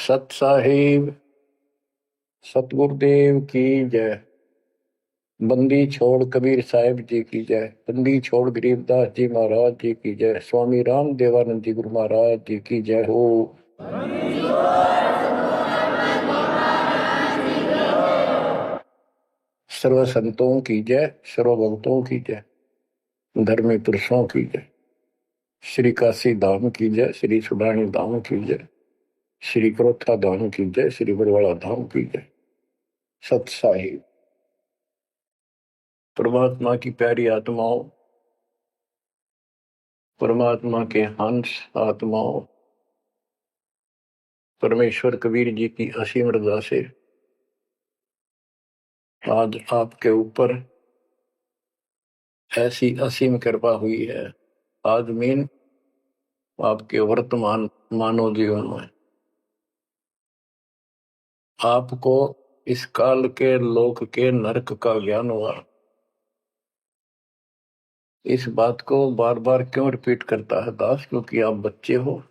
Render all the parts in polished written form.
सत साहिब सतगुरुदेव की जय। बंदी छोड़ कबीर साहिब जी की जय। बंदी छोड़ गरीबदास जी महाराज जी की जय। स्वामी राम देवानंद जी गुरु महाराज जी की जय हो। सर्व संतों की जय, सर्व भक्तों की जय, धर्मी पुरुषों की जय। श्री काशी धाम की जय, श्री सुडानी धाम की जय, श्री क्रोथा धाम की जय, श्री बरवाड़ा धाम की जय। सत साहिब परमात्मा की प्यारी आत्माओं, परमात्मा के हंस आत्माओं, परमेश्वर कबीर जी की असीम रजा से आज आपके ऊपर ऐसी असीम कृपा हुई है। आज मीन आपके वर्तमान मानव जीवन में आपको इस काल के लोक के नरक का ज्ञान हुआ। इस बात को बार बार क्यों रिपीट करता है दास? क्योंकि आप बच्चे हो।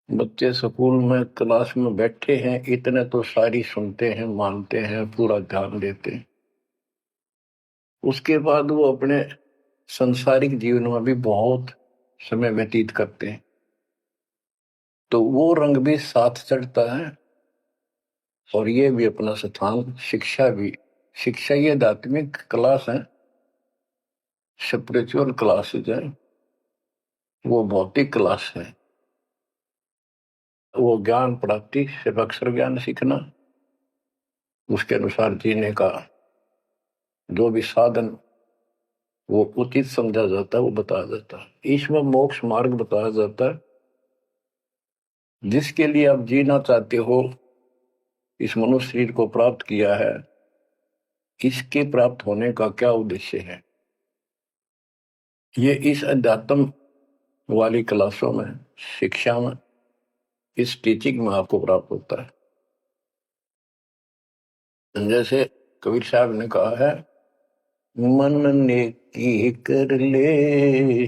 बच्चे स्कूल में क्लास में बैठे हैं, इतने तो सारी सुनते हैं, मानते हैं, पूरा ध्यान देते हैं। उसके बाद वो अपने संसारिक जीवन में भी बहुत समय व्यतीत करते हैं, तो वो रंग भी साथ चढ़ता है। और ये भी अपना स्थान, शिक्षा भी। शिक्षा ये आध्यात्मिक क्लास है, स्पिरिचुअल क्लासेज है, वो भौतिक क्लास है। वो ज्ञान प्राप्ति सिर्फ अक्षर ज्ञान सीखना, उसके अनुसार जीने का जो भी साधन वो उचित समझा जाता है वो बताया जाता है। इसमें मोक्ष मार्ग बताया जाता है, जिसके लिए आप जीना चाहते हो, इस मनुष्य शरीर को प्राप्त किया है, इसके प्राप्त होने का क्या उद्देश्य है। ये इस अध्यात्म वाली क्लासों में, शिक्षा में, इस टीचिंग में आपको प्राप्त होता है। जैसे कबीर साहब ने कहा है, मन ने की कर ले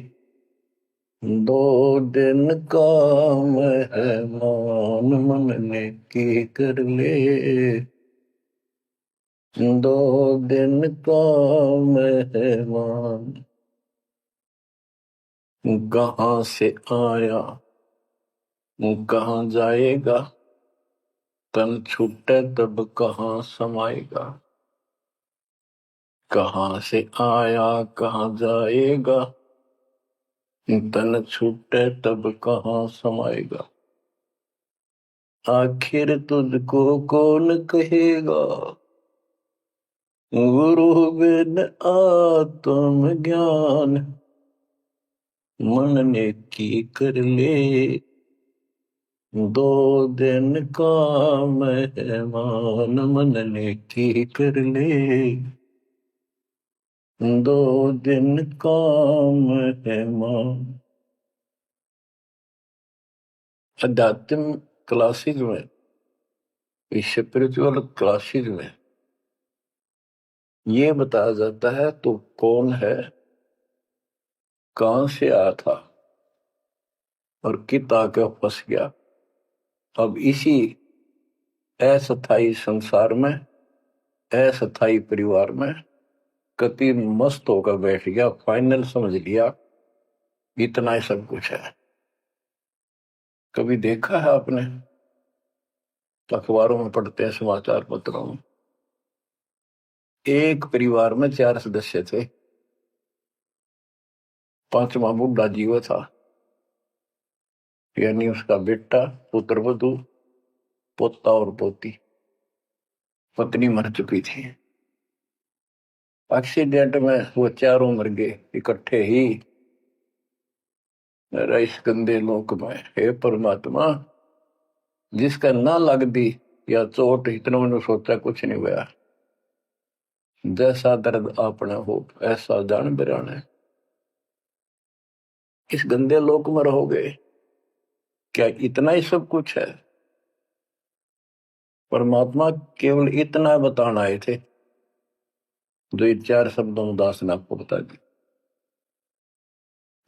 दो दिन काम है मान, मन ने की कर ले दो दिन काम है मान। कहाँ से आया कहाँ जाएगा, तन छूटे तब कहाँ समाएगा। कहाँ से आया कहाँ जाएगा, तन छूटे तब कहाँ समाएगा। आखिर तुझको कौन कहेगा, गुरु बिन आत्म ज्ञान। मन ने की कर ले दो दिन काम है मान, मन ने की कर ले दो दिन काम है मान। अध्यात्म क्लासेज में, स्पिरिचुअल क्लासेज में ये बताया जाता है तो कौन है, कहां से आया था और कित आके फंस गया। अब इसी अस्थायी संसार में, अस्थायी परिवार में कति मस्त होकर बैठ गया, फाइनल समझ लिया इतना ही सब कुछ है। कभी देखा है आपने, अखबारों में पढ़ते हैं, समाचार पत्रों में, एक परिवार में 4 सदस्य थे, 5वां बुढ़ा जीव था, यानी उसका बेटा, पुत्र वधू, पोता और पोती। पत्नी मर चुकी थी। एक्सीडेंट में वो चारों मर गए इकट्ठे ही। इस गंदे लोक में हे परमात्मा, जिसका ना लग दी या चोट, इतना मैंने सोचा कुछ नहीं हुआ। जैसा दर्द आपने हो ऐसा जान बिराने, इस गंदे लोक में रहोगे, क्या इतना ही सब कुछ है? परमात्मा केवल इतना बताना आए थे, जो ये 4 शब्दों में दास ने आपको बता दी।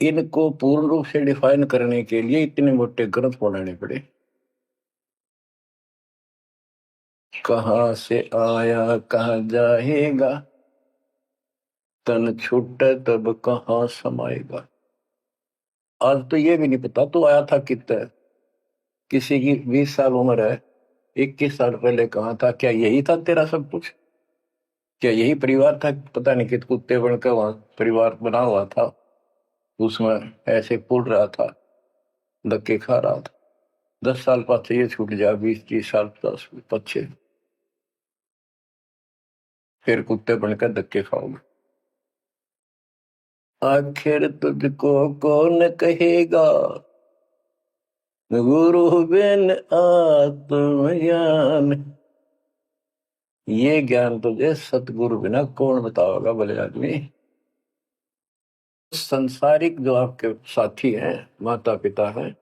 इनको पूर्ण रूप से डिफाइन करने के लिए इतने मोटे ग्रंथ बनाने पड़े। कहाँ से आया कहाँ जाएगा, तन छूटे तब कहाँ समाएगा। आज तो ये भी नहीं पता तो आया था कितना। किसी की 20 साल उम्र है, 21 साल पहले कहाँ था, क्या यही था तेरा सब कुछ, क्या यही परिवार था, पता नहीं कित कुत्ते बनकर वहां परिवार बना हुआ था, उसमें ऐसे पुल रहा था, धक्के खा रहा था। 10 साल पीछे ये छूट जा, 20-30 साल 10 पीछे फिर कुत्ते बनकर धक्के खाओगे। आखिर तुझको कौन कहेगा, गुरु बिन आत्मज्ञान। ये ज्ञान तुझे सतगुरु बिना कौन बताओगा भले आदमी। संसारिक जो आपके साथी हैं, माता पिता हैं,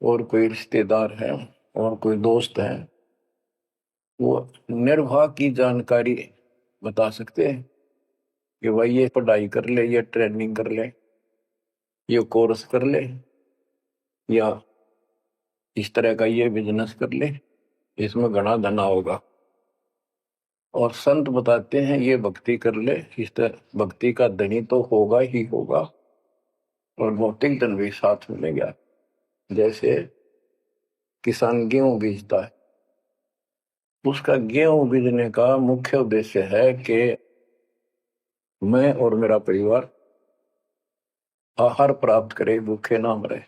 और कोई रिश्तेदार हैं, और कोई दोस्त हैं, वो निर्वाह की जानकारी बता सकते हैं कि भाई ये पढ़ाई कर ले, ये ट्रेनिंग कर ले, ये कोर्स कर ले, या इस तरह का ये बिजनेस कर ले, इसमें घना धना होगा। और संत बताते हैं ये भक्ति कर ले, इस तरह भक्ति का धनी तो होगा ही होगा, और भौतिक धन भी साथ मिलेगा। जैसे किसान गेहूं बीजता है, उसका गेहूं बीजने का मुख्य उद्देश्य है कि मैं और मेरा परिवार आहार प्राप्त करे, भूखे ना मरे।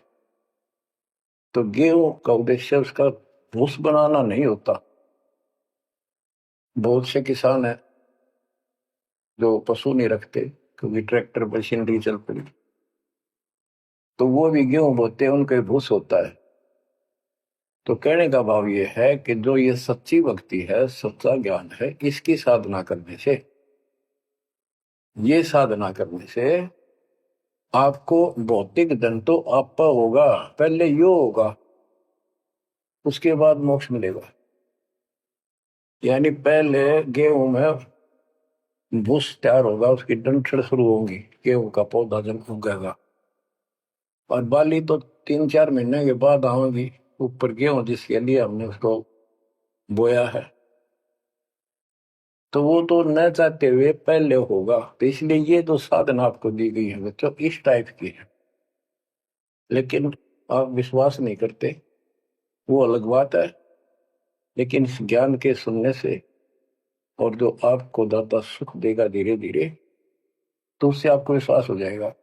तो गेहूं का उद्देश्य उसका भूस बनाना नहीं होता। बहुत से किसान है जो पशु नहीं रखते, क्योंकि ट्रैक्टर मशीनरी चल पड़ी, तो वो भी गेहूं बोते हैं, उनका भूस होता है। तो कहने का भाव ये है कि जो ये सच्ची भक्ति है, सच्चा ज्ञान है, इसकी साधना करने से, ये साधना करने से आपको भौतिक धन तो आपका होगा, पहले यो होगा, उसके बाद मोक्ष मिलेगा। यानी पहले गेहूं में भूस तैयार होगा, उसकी डंठल शुरू होगी, गेहूं का पौधा जब उगेगा, और बाली तो 3-4 महीने के बाद आएगी ऊपर, गेहूं जिसके लिए हमने उसको बोया है। तो वो तो न चाहते हुए पहले होगा। तो इसलिए ये जो साधना आपको दी गई है बच्चों, इस टाइप की है। लेकिन आप विश्वास नहीं करते, वो अलग बात है। लेकिन इस ज्ञान के सुनने से, और जो आपको दाता सुख देगा धीरे धीरे, तो उससे आपको विश्वास हो जाएगा।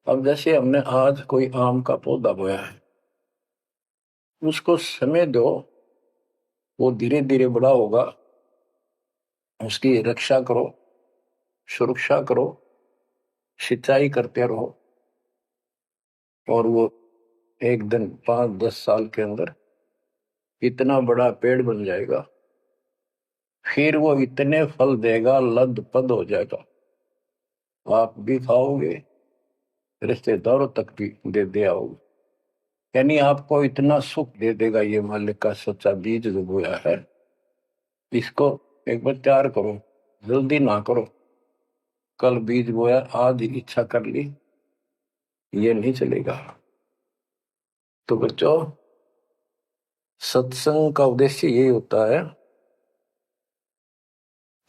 अब जैसे हमने आज कोई आम का पौधा बोया है, उसको समय दो, वो धीरे धीरे बड़ा होगा, उसकी रक्षा करो, सुरक्षा करो, सिंचाई करते रहो, और वो एक दिन 5-10 साल के अंदर इतना बड़ा पेड़ बन जाएगा। फिर वो इतने फल देगा, लद पद हो जाएगा, आप भी खाओगे, रिश्तेदारों तक भी दे दे आओगे। यानी आपको इतना सुख दे देगा ये मालिक का सच्चा बीज जो बोया है। इसको एक बार तैयार करो, जल्दी ना करो। कल बीज बोया, आज इच्छा कर ली, ये नहीं चलेगा। तो बच्चों, सत्संग का उद्देश्य यही होता है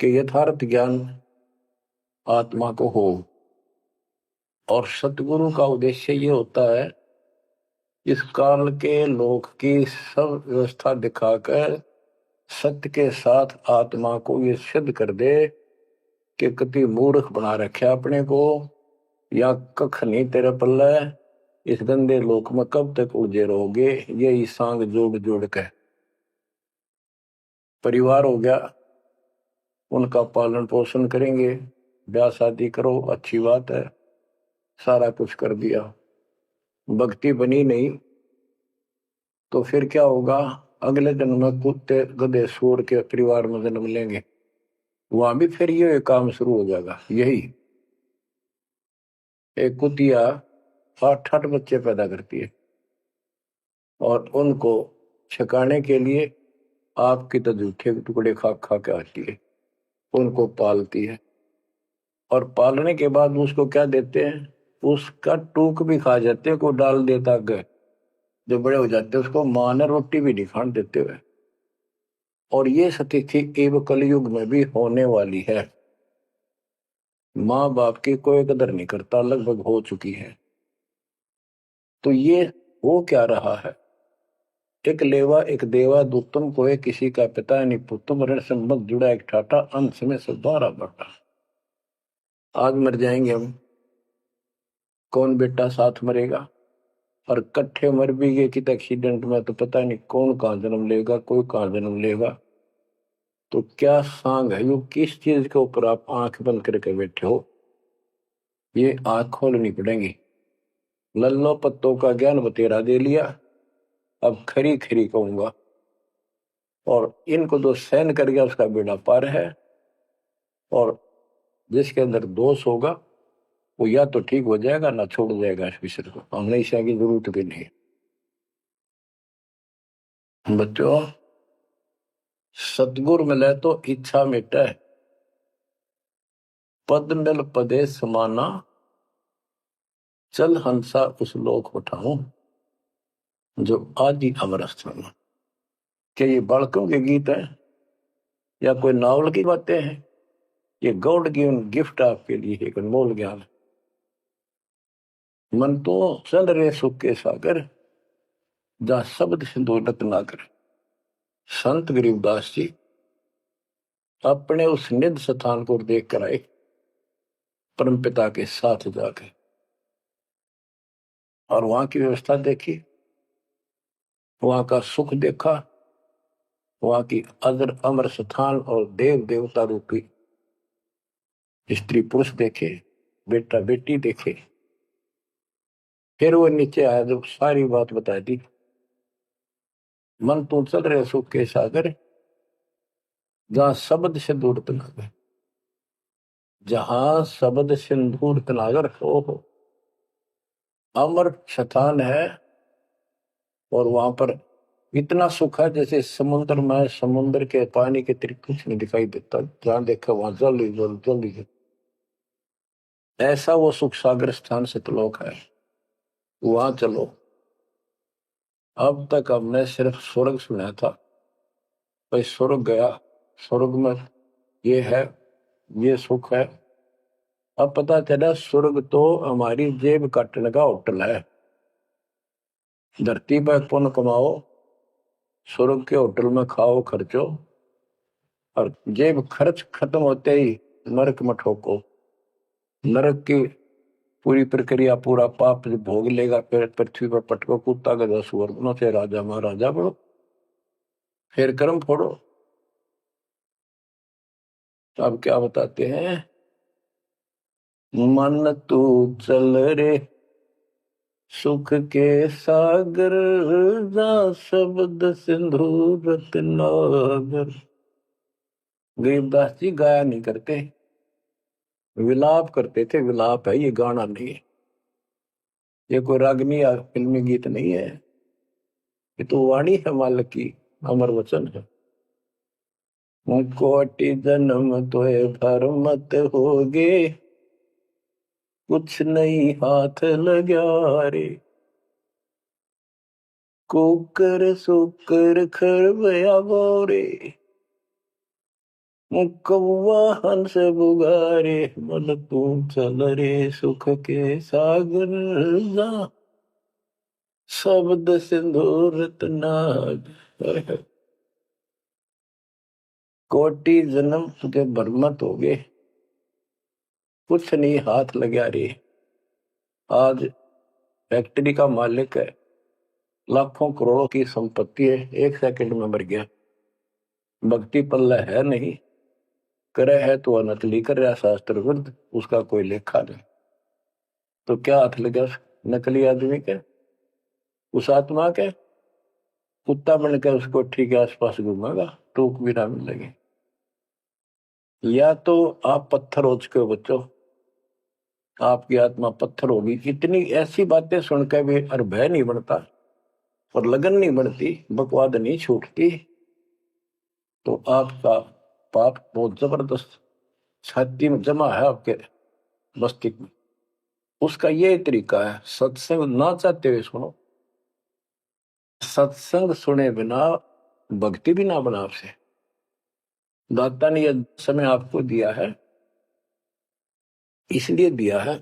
कि यथार्थ ज्ञान आत्मा को हो, और सतगुरु का उद्देश्य ये होता है इस काल के लोक की सब व्यवस्था दिखाकर सत्य के साथ आत्मा को ये सिद्ध कर दे कि कति मूर्ख बना रखा अपने को, या कख नहीं तेरे पल्ले, इस गंदे लोक में कब तक उलझे रहोगे। यही सांग जोड़ जोड़ के परिवार हो गया, उनका पालन पोषण करेंगे, ब्याह शादी करो, अच्छी बात है, सारा कुछ कर दिया, भक्ति बनी नहीं, तो फिर क्या होगा, अगले जन्म में कुत्ते गधे सूअर के परिवार में जन्म लेंगे, वहां भी फिर ये काम शुरू हो जाएगा। यही एक कुतिया 8-8 बच्चे पैदा करती है, और उनको छकाने के लिए आपकी तो जूठे टुकड़े खा खा के आती है, उनको पालती है, और पालने के बाद उसको क्या देते हैं, उसका टूक भी खा जाते हैं, को डाल देता है। जो बड़े हो जाते हैं उसको माँ ने रोटी भी नहीं खाने देते हुए। और ये स्थिति एवं कलयुग में भी होने वाली है। माँ बाप की कोई कदर नहीं करता, लगभग हो चुकी है। तो ये हो क्या रहा है? एक लेवा एक देवा दुत्तम कोई किसी का पिता नहीं पुत्तम ऋण संबंध जुड़ा एक ठाटा अंत में से द्वारा बटा। आज मर जाएंगे हम, कौन बेटा साथ मरेगा? और कट्ठे मर भी गए कि एक्सीडेंट में तो पता नहीं कौन कहाँ जन्म लेगा, कोई कहाँ जन्म लेगा। तो क्या सांग है, यो किस चीज के ऊपर आप आंख बंद करके बैठे हो? ये आंख खोलनी पड़ेगी। लल्लो पत्तों का ज्ञान बतेरा दे लिया, अब खरी खरी कहूंगा। और इनको जो सहन कर गया उसका बेड़ा पार है। और जिसके अंदर दोष होगा वो या तो ठीक हो जाएगा ना छोड़ जाएगा इस विषय को। हमेशा की जरूरत भी नहीं। बच्चों, सतगुरु मिले तो इच्छा मिटे, पद मिल पदे समाना, चल हंसा उस लोक उठाऊं जो आदि अमर स्थान। क्या ये बालकों के गीत है या कोई नावल की बातें हैं? ये गॉड गिवन गिफ्ट आपके लिए एक अनमोल ज्ञान। मन तो चल रहे सुख के सागर, जा शब्द सिंधु रत्नाकर। संत गरीबदास जी अपने उस निध स्थान को देख कर आए, परम पिता के साथ जाके, और वहां की व्यवस्था देखी, वहां का सुख देखा, वहां की अजर अमर स्थान और देव देवता रूपी स्त्री पुरुष देखे, बेटा बेटी देखे। फिर वो नीचे आया, जब सारी बात बता दी। मन तू चल रहे सुख के सागर, जहां शब्द से दूर तनागर। जहां शब्द सिंदूर तनागर हो, अमर स्थान है। और वहां पर इतना सुख है जैसे समुद्र में समुद्र के पानी के अतिरिक्त कुछ नहीं दिखाई देता। जहां देखा वहां जल ही जल, जल ही जल। ऐसा वो सुख सागर स्थान सतलोक है, वहां चलो। अब तक हमने सिर्फ स्वर्ग सुना था, भाई स्वर्ग गया, स्वर्ग में ये है, ये सुख है। अब पता चला स्वर्ग तो हमारी जेब काटने का होटल है। धरती पर पुण्य कमाओ, स्वर्ग के होटल में खाओ खर्चो, और जेब खर्च खत्म होते ही नरक में ठोको। नरक की पूरी प्रक्रिया, पूरा पाप भोग लेगा, फिर पृथ्वी पर पटको, कुत्ता गधा सुअर बनो, से राजा महाराजा बनो, फिर कर्म फोड़ो। तो अब क्या बताते हैं? मन तू चल रे सुख के सागर, जा शब्द सिंधु रत्नागर। गरीबदास जी गाया नहीं करते, विलाप करते थे। विलाप है ये, गाना नहीं है। ये कोई रागनी या फिल्मी गीत नहीं है, ये तो वाणी है मालिक की, अमर वचन है। कोटि जन्म तोय भर मत होगे, कुछ नहीं हाथ लगा रे। कुकर सुकर खरबया बोरे, कौवा हंस बुगारे। मन तू चल रे सुख के सागर, जा शब्द सिंधु रत्नागर। कोटि जन्म तुझे बरमत हो गए, कुछ नहीं हाथ लगा रे। आज फैक्ट्री का मालिक है, लाखों करोड़ों की संपत्ति है, एक सेकंड में मर गया। भक्ति पल्ला है नहीं, करे है तो अनकली कर रहा शास्त्र विरुद्ध, उसका कोई लेखा नहीं। तो क्या हाथ लगा नकली आदमी के, उस आत्मा के? कुत्ता बनकर उसको ठीक है आसपास घूमेगा, टूक भी ना मिलेगी। या तो आप पत्थर हो चुके हो बच्चों, आपकी आत्मा पत्थर होगी। इतनी ऐसी बातें सुनकर भी और भय नहीं बढ़ता और लगन नहीं बढ़ती, बकवाद नहीं छूटती, तो आपका पाप बहुत जबरदस्त छाती में जमा है आपके मस्तिष्क में। उसका ये तरीका है, सत्संग ना चाहते हुए सुनो। सत्संग सुने बिना भक्ति भी ना बना आपसे। दाता ने यह समय आपको दिया है, इसलिए दिया है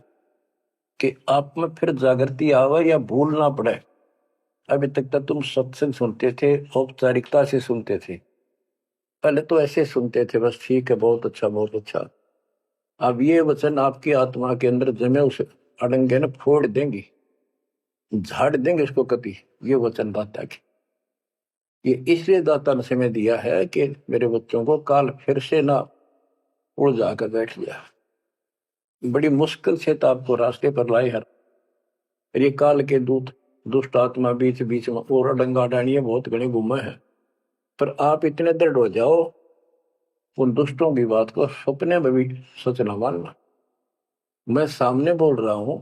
कि आप में फिर जागृति आवे या भूल ना पड़े। अभी तक तो तुम सत्संग सुनते थे, औपचारिकता से सुनते थे, पहले तो ऐसे सुनते थे, बस ठीक है, बहुत अच्छा बहुत अच्छा। अब ये वचन आपकी आत्मा के अंदर जमे, उसे अड़ंगे न फोड़ देंगी, झाड़ देंगे उसको कभी। ये वचन दाता की, ये इसलिए दाता ने समय दिया है कि मेरे बच्चों को काल फिर से ना उड़ जाकर बैठ गया। बड़ी मुश्किल से तो आपको रास्ते पर लाए हर, ये काल के दूत दुष्ट आत्मा बीच बीच में और डंगा डानिए बहुत घने घूमे हैं, पर आप इतने दृढ़ हो जाओ, उन दुष्टों की बात को सपने में भी सच न मानना। मैं सामने बोल रहा हूं,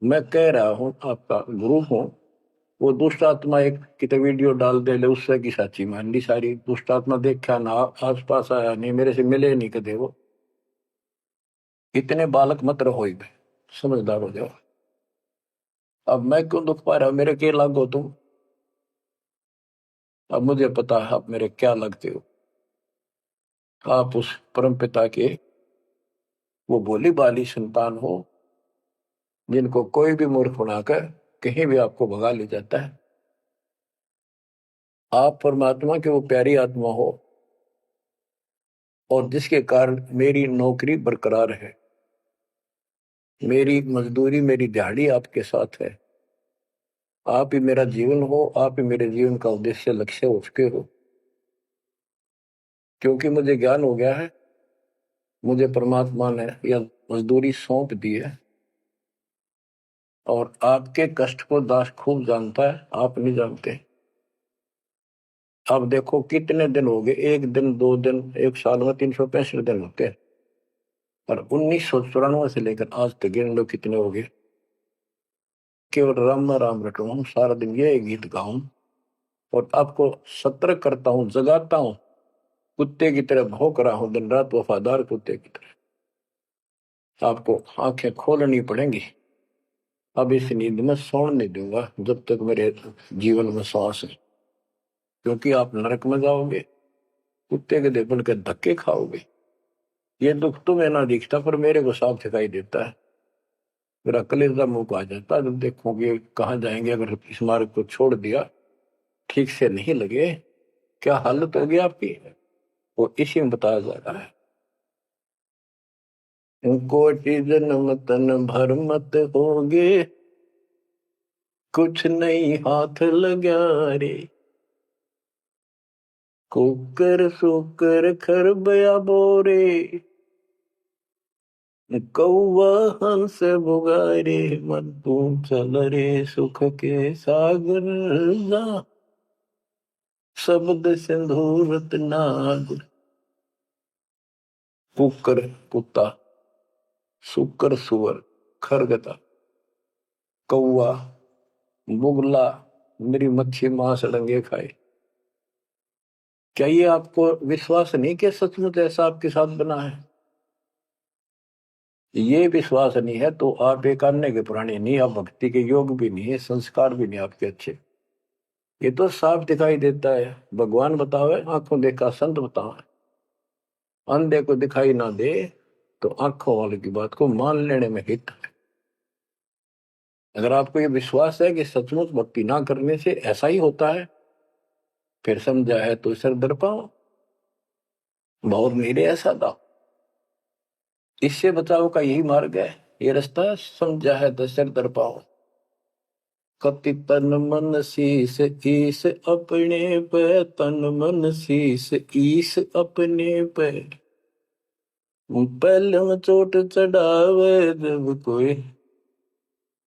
मैं कह रहा हूं, आपका गुरु हूं। वो दुष्ट आत्मा एक कितने वीडियो डाल दे ले, उससे की साची मान ली सारी। दुष्ट आत्मा देखा ना, आस पास आया नहीं, मेरे से मिले नहीं कदे। वो इतने बालक मत रहो, समझदार हो जाओ। अब मैं क्यों दुख पा रहा हूं, मेरे के लागो तुम। अब मुझे पता है आप मेरे क्या लगते हो। आप उस परम पिता के वो भोली बाली संतान हो, जिनको कोई भी मूर्ख बनाकर कहीं भी आपको भगा ले जाता है। आप परमात्मा के वो प्यारी आत्मा हो, और जिसके कारण मेरी नौकरी बरकरार है, मेरी मजदूरी, मेरी दिहाड़ी आपके साथ है। आप ही मेरा जीवन हो, आप ही मेरे जीवन का उद्देश्य लक्ष्य हो चुके हो। क्योंकि मुझे ज्ञान हो गया है, मुझे परमात्मा ने यह मजदूरी सौंप दी है, और आपके कष्ट को दास खूब जानता है, आप नहीं जानते। अब देखो कितने दिन हो गए, एक दिन, 2 दिन, एक साल में 365 दिन होते हैं, और 1994 से लेकर आज तक गिन लो कितने हो गए। केवल राम राम रटूं, सारा दिन ये गीत गाऊं, और आपको सतर्क करता हूं, जगाता हूं। कुत्ते की तरह भौंक रहा हूं दिन रात, वफादार कुत्ते की तरह। आपको आंखें खोलनी पड़ेंगी। अब इस नींद में सोने नहीं दूंगा जब तक मेरे जीवन में सांस है, क्योंकि आप नरक में जाओगे, कुत्ते के देपन के धक्के खाओगे। ये दुख तुम्हें ना दिखता, पर मेरे को साफ दिखाई देता है। मेरा कलेजा मुंह को आ जाता है जब देखोगे कहाँ जाएंगे। अगर इस मार्ग को छोड़ दिया, ठीक से नहीं लगे, क्या हालत होगी आपकी, वो इसी में बताया जा रहा है। कोटि जन्म तन भर मत होगे, कुछ नहीं हाथ लगा रे। कुकर सुकर खरबया बोरे, कौवा हंस बुगारे। मन तू चल रे सुख के सागर जा, शब्द सिंधूरत नाग। कुकर कुत्ता, सुकर सुअर, खरगता, कौवा, बुगला, मेरी मच्छी मांस डंगे खाए। क्या ये आपको विश्वास नहीं कि सचमुच ऐसा आपके साथ बना है? ये विश्वास नहीं है तो आप एक अन्य के पुराने नहीं, आप भक्ति के योग भी नहीं है, संस्कार भी नहीं आपके अच्छे। ये तो साफ दिखाई देता है। भगवान बतावे, आंखों देखा संत बतावे। अंधे को दिखाई ना दे तो आंखों वाले की बात को मान लेने में हित है। अगर आपको ये विश्वास है कि सचमुच भक्ति ना करने से ऐसा ही होता है, फिर समझा है तो सर दर पाओ, बहुत मेरे ऐसा था। इससे बचाव का यही मार्ग है, ये रास्ता समझा है तो सर दर पाओ। कति तन मन शीस ईस अपने पे, तन मन शीस ईस अपने पे। पहले में चोट चढ़ावे जब कोई,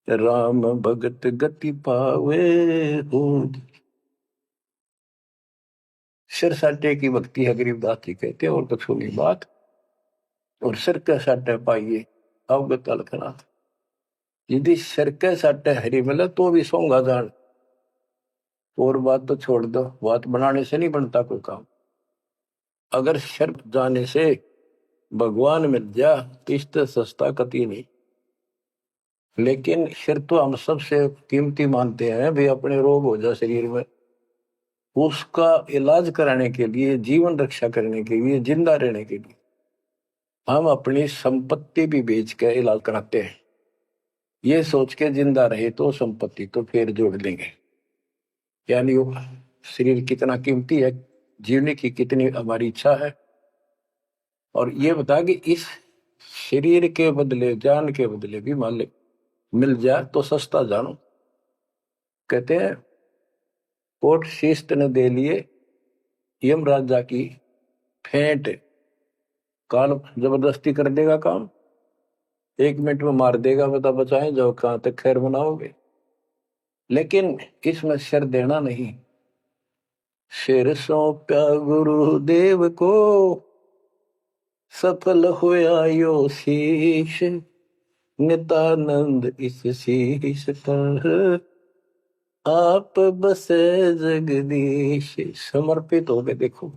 राम भगत गति पावे हो। सिर साटे की भक्ति है, गरीबदास जी कहते हैं, और तो छोटी बात। और सिर के साटे पाइए अवगत अलखनाथ। यदि सिर के साटे हरी मिले तो भी सोंगा जान, और बात तो छोड़ दो, बात बनाने से नहीं बनता कोई काम। अगर सिर जाने से भगवान मिल जा तो इससे सस्ता कति नहीं। लेकिन सिर तो हम सबसे कीमती मानते हैं, भी अपने रोग हो जाए शरीर में, उसका इलाज कराने के लिए, जीवन रक्षा करने के लिए, जिंदा रहने के लिए हम अपनी संपत्ति भी बेच के इलाज कराते हैं, ये सोच के जिंदा रहे तो संपत्ति तो फिर जोड़ लेंगे। यानी वो शरीर कितना कीमती है, जीने की कितनी हमारी इच्छा है। और ये बता कि इस शरीर के बदले, जान के बदले भी मालिक मिल जाए तो सस्ता जानो। कहते हैं कोट शीस्त ने दे लिए यम राजा की फेंट, काल जबरदस्ती कर देगा काम, 1 मिनट में मार देगा, बता बचाए जाओ कहां तक खैर बनाओगे। लेकिन इसमें सिर देना नहीं, सिर सौंपा गुरुदेव को, सफल होया यो शीश, नितानंद इस शीश पर आप बसे जगदीश। समर्पित हो गए, देखो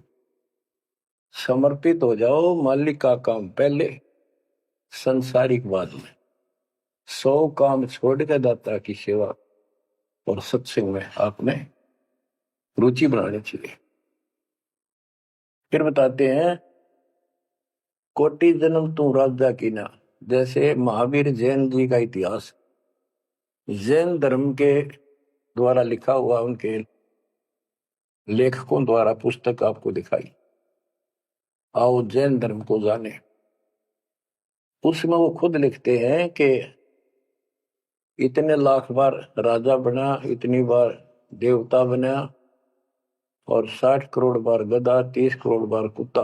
समर्पित हो जाओ, मालिक का काम पहले, संसारिक बाद में। 100 काम छोड़ के दाता की सेवा और सत्संग में आपने रुचि बनानी चाहिए। फिर बताते हैं कोटि जन्म तू राजा की ना, जैसे महावीर जैन जी का इतिहास जैन धर्म के द्वारा लिखा हुआ, उनके लेखकों द्वारा पुस्तक आपको दिखाई, आओ जैन धर्म को जाने। उसमें वो खुद लिखते हैं कि इतने लाख बार राजा बना, इतनी बार देवता बना, और 60 करोड़ बार गधा, 30 करोड़ बार कुत्ता।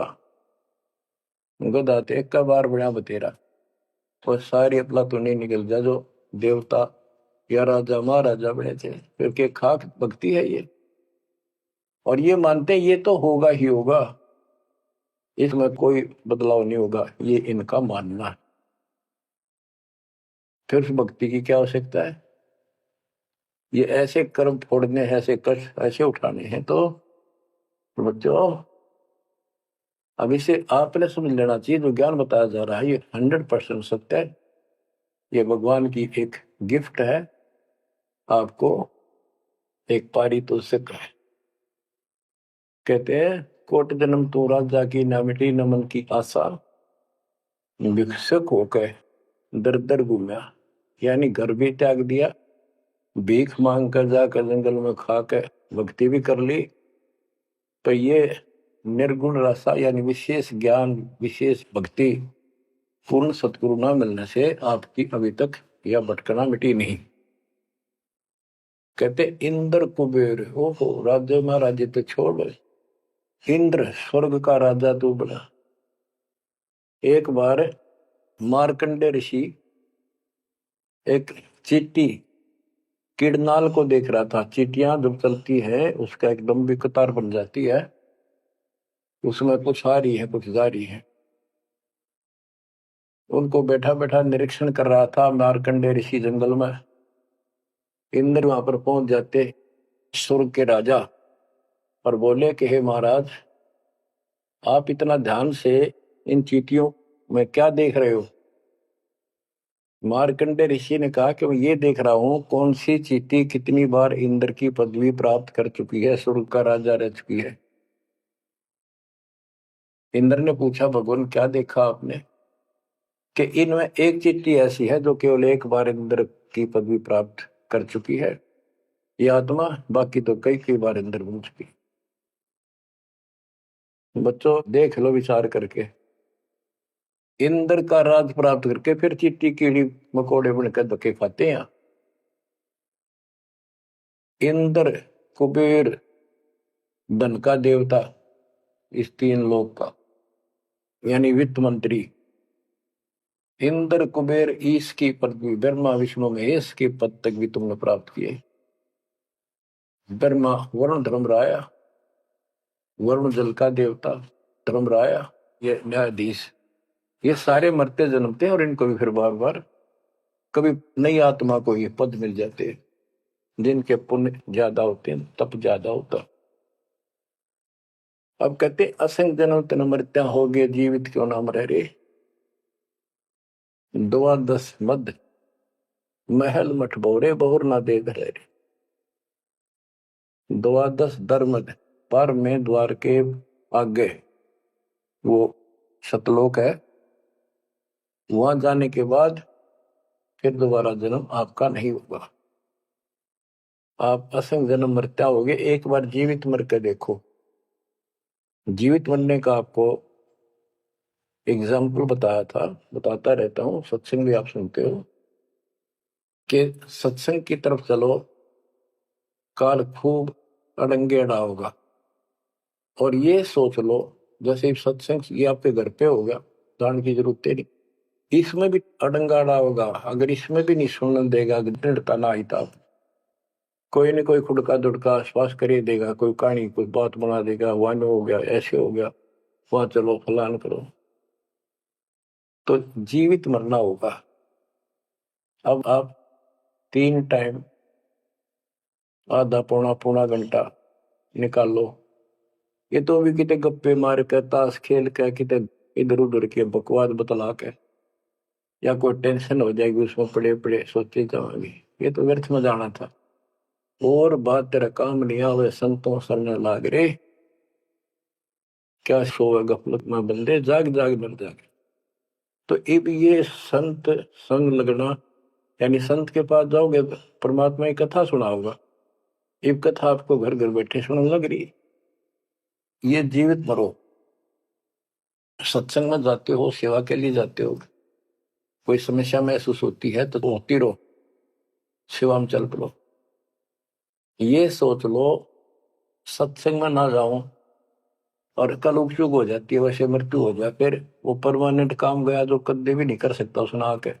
गधा तो एक का बार बना बतेरा, और सारी अपला तो नहीं निकल जा जो देवता या राजा महाराजा बने थे। फिर के खाक भक्ति है ये, और ये मानते ये तो होगा ही होगा, इसमें कोई बदलाव नहीं होगा, ये इनका मानना है। फिर उस भक्ति की क्या आवश्यकता है? ये ऐसे कर्म फोड़ने हैं, ऐसे कष्ट ऐसे उठाने हैं, तो बच्चों अब इसे आपने समझ लेना चाहिए। जो ज्ञान बताया जा रहा है ये 100% सत्य है, ये भगवान की एक गिफ्ट है आपको, एक पारितोषिक है। कहते हैं कोट जन्म तू राजा की, ना मिटी न मन की आशा, भिक्षुक होकर दर दर घूमया। यानी घर भी त्याग दिया, भीख मांग कर जाकर जंगल में खा के भक्ति भी कर ली, तो ये निर्गुण रसा यानी विशेष ज्ञान, विशेष भक्ति, पूर्ण सतगुरु ना मिलने से आपकी अभी तक यह भटकना मिटी नहीं। कहते इंद्र कुबेर, ओहो राज्य महाराजे तो छोड़, इंद्र स्वर्ग का राजा तू बना। एक बार मार्कंडे ऋषि एक चींटी किड़नाल को देख रहा था। चींटियां जब चलती है उसका एक लंबी कतार बन जाती है, उसमें कुछ आ रही है कुछ जा रही है। उनको बैठा बैठा निरीक्षण कर रहा था मार्कंडे ऋषि जंगल में। इंद्र वहां पर पहुंच जाते स्वर्ग के राजा, और बोले कि हे महाराज, आप इतना ध्यान से इन चींटियों में क्या देख रहे हो? मार्कंडे ऋषि ने कहा कि मैं ये देख रहा हूं कौन सी चींटी कितनी बार इंद्र की पदवी प्राप्त कर चुकी है, स्वर्ग का राजा रह चुकी है। इंद्र ने पूछा भगवान क्या देखा आपने? कि इनमें एक चींटी ऐसी है जो केवल एक बार इंद्र की पदवी प्राप्त कर चुकी है, ये आत्मा, बाकी तो कई कई बार इंद्र बन चुकी। बच्चों देख लो विचार करके, इंद्र का राज प्राप्त करके फिर चींटी कीड़ी मकोड़े बनकर धक्के खाते हैं। इंद्र, कुबेर, धन का देवता, इस 3 लोक का यानी वित्त मंत्री, इंद्र कुबेर ईश की पदवी, ब्रह्मा विष्णु महेश के पद तक भी तुमने प्राप्त किए। ब्रह्मा वरुण धर्मराया, वरुण जल का देवता धर्मराया, ये न्यायाधीश, ये सारे मरते जन्मते और इनको भी फिर बार बार कभी नई आत्मा को ये पद मिल जाते, जिनके पुण्य ज्यादा होते हैं, तप ज्यादा होता। अब कहते असंग जन्म तन मृत्या हो गए, जीवित क्यों ना मरे रे। द्वादश मद महल मठ बोरे, बहुर ना दे घरे रे। द्वादश धर्म पर में द्वार के आगे वो सतलोक है, वहां जाने के बाद फिर दोबारा जन्म आपका नहीं होगा। आप असंग जन्म मरता होगे। एक बार जीवित मर के देखो। जीवित मरने का आपको एग्जाम्पल बताया था, बताता रहता हूँ, सत्संग भी आप सुनते हो, कि सत्संग की तरफ चलो, काल खूब अड़ंगे अड़ा होगा। और ये सोच लो जैसे सत्संग ये आपके घर पे हो गया, जान की जरूरत नहीं, इसमें भी अड़ंगा अड़ा होगा। अगर इसमें भी नहीं सुनने देगा, दृढ़ता ना आई था, कोई न कोई खुड़का दुड़का आसपास कर ही देगा, कोई कहानी कोई बात बना देगा, वहां हो गया, ऐसे हो गया, वहां चलो फलान करो, तो जीवित मरना होगा। अब आप 3 टाइम आधा पौना पौना घंटा निकालो, ये तो भी कितने गप्पे मार के, ताश खेल के, कितने इधर उधर के बकवास बतला के, या कोई टेंशन हो जाएगी उसमें पड़े पड़े सोचे जाओगे, ये तो व्यर्थ में जाना था। और बात तेरा काम नहीं आवे, संतों सरने लाग रे, क्या सोवे गफलत में बंदे, जाग जाग मर जागे। तो अब ये संत संग लगना, यानी संत के पास जाओगे परमात्मा की कथा सुनाओगा। ये कथा आपको घर घर बैठे सुनने लग रही, ये जीवित मरो। सत्संग में जाते हो, सेवा के लिए जाते हो, कोई समस्या महसूस होती है तो होती रहो, सेवा में चल पड़ो। ये सोच लो सत्संग में ना जाऊं और कल उपयोग हो जाती है, वैसे मृत्यु हो जाए, फिर वो परमानेंट काम गया जो कभी भी नहीं कर सकता सुना के।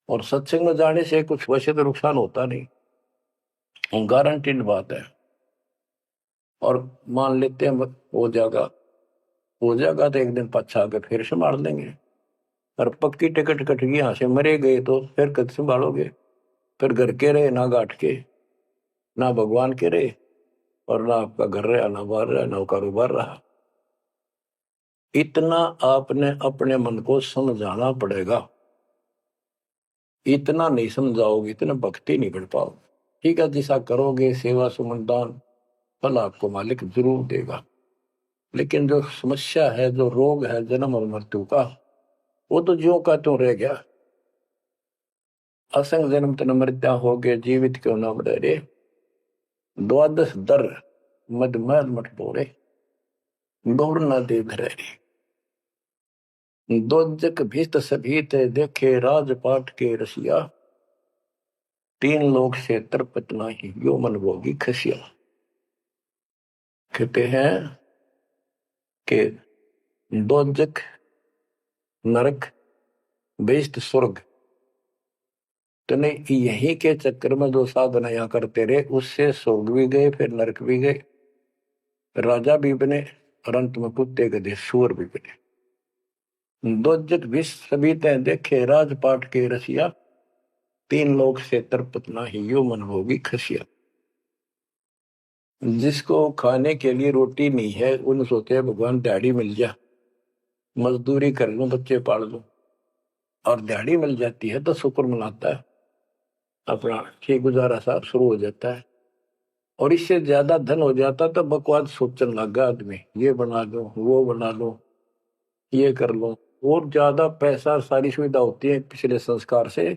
और सत्संग में जाने से कुछ वैसे तो नुकसान होता नहीं, गारंटीड बात है। और मान लेते हैं हो जाएगा तो एक दिन पाछा आके फिर संभाल लेंगे। और पक्की टिकट कट गई, यहाँ से मरे गए तो फिर कद संभालोगे? फिर घर के रहे ना गांठ के, ना भगवान के रहे, और ना आपका घर रहा, ना बाहर रहा, ना कारोबार रहा। इतना आपने अपने मन को समझाना पड़ेगा। इतना नहीं समझाओगे, इतना भक्ति नहीं कर पाओगे। ठीक है, जैसा करोगे सेवा सुमन दान, फल आपको मालिक जरूर देगा। लेकिन जो समस्या है, जो रोग है जन्म और मृत्यु का, वो तो ज्यों का त्यों रह गया। असंग जन्म तन मृत्या हो गए, जीवित क्यों न रे, द्वादश दर मदमैल मठ बोरे, गौर न दे धरे। दोजक भीत सभीत देखे राजपाट के रसिया, 3 लोग से तरपत नाही, यो मन भोगी खसिया। कहते हैं कि दोजक नरक बेस्ट स्वर्ग, तो नहीं यही के चक्कर में जो साधना यहाँ करते रहे, उससे स्वर्ग भी गए, फिर नरक भी गए, राजा भी बने, और अंत में कुत्ते गधे सूअर भी बने। दोजक विष सभी तय देखे राजपाट के रसिया, 3 लोग से तरपत नाही, यो मन भोगी खसिया। जिसको खाने के लिए रोटी नहीं है, उन सोचे भगवान दिहाड़ी मिल जा, मजदूरी कर लूं, बच्चे पाल लूं, और दिहाड़ी मिल जाती है तो शुक्र मनाता है, अपना ठीक गुजारा सा शुरू हो जाता है। और इससे ज्यादा धन हो जाता तो बकवास सोचने लगा आदमी, ये बना लो, वो बना लो, ये कर लो। और ज्यादा पैसा सारी सुविधा होती है पिछले संस्कार से,